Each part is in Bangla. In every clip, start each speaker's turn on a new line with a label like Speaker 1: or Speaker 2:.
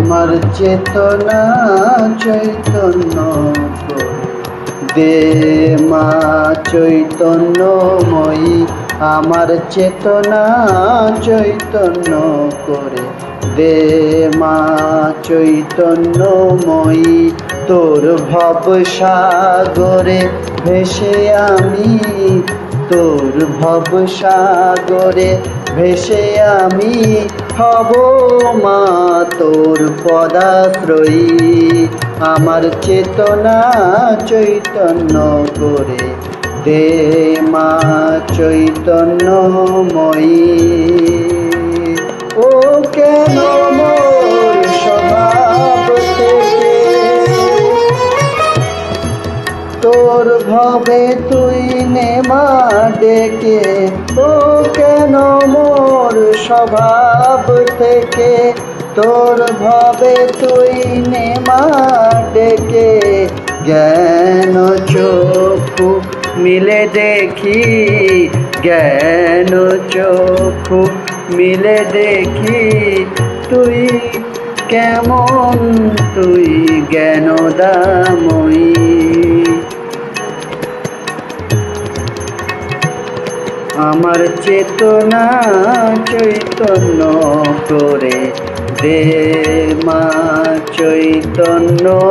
Speaker 1: আমার চেতনা চৈতন্য করে দে মা চৈতন্যময়ী, আমার চেতনা চৈতন্য করে দে মা চৈতন্যময়ী। তোর ভব সাগরে ভেসে আমি, তোর ভব সাগরে ভেসে আমি হব মা তোর পদাশ্রয়ী। আমার চেতনা চৈতন্য করে দে মা চৈতন্যময়ী। ও কেন মোর স্বভাব থেকে তোর ভবে তুই নে মা ডেকে, ও কেন মোর স্বভাব থেকে তোর ভবে তুই নে মা ডেকে। জ্ঞান চক্ষু মিলে দেখি, জ্ঞান চক্ষু মিলে দেখি তুই কেমন, তুই জ্ঞানদাময়ী। আমার চেতনা চৈতন্য করে দে মা চৈতন্যময়ী।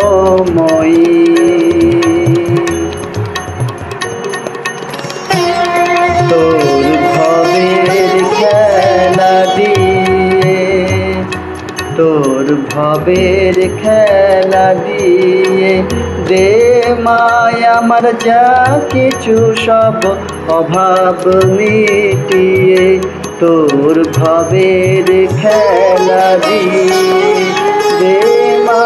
Speaker 1: তোর ভবের খেলা দিয়ে, তোর ভবের খেলা দিয়ে দে মায় আমার যা কিছু সব অভাব মিটিয়ে। তোর ভবের খেলা দিয়ে দে মা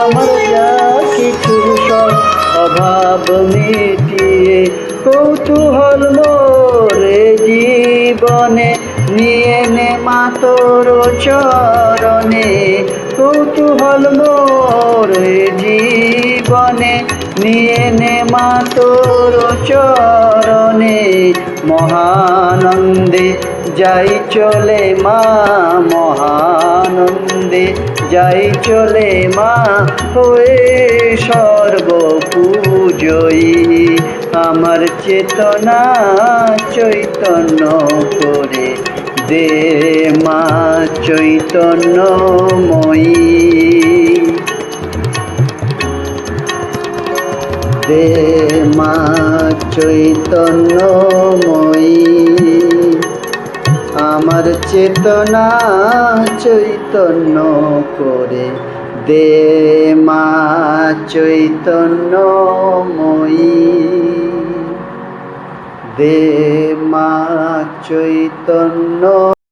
Speaker 1: আমার যা কিছু সব অভাব মিটিয়ে। কৌতূহল মোরে জীবনে নিয়ে নে মা তোর চরণে, কৌতূহল মোরে জীবনে নিয়ে নে মা তোর চরণে। মহানন্দে যাই চলে মা, মহানন্দে যাই চলে মা হয়ে সর্বপূজয়ী। আমার চেতনা চৈতন্য করে দে মা চৈতন্যময়ী। দে মা চৈতন্যময়ী, আমার চেতনা চৈতন্য করে দে মা চৈতন্যময়ী। দে মা চৈতন্য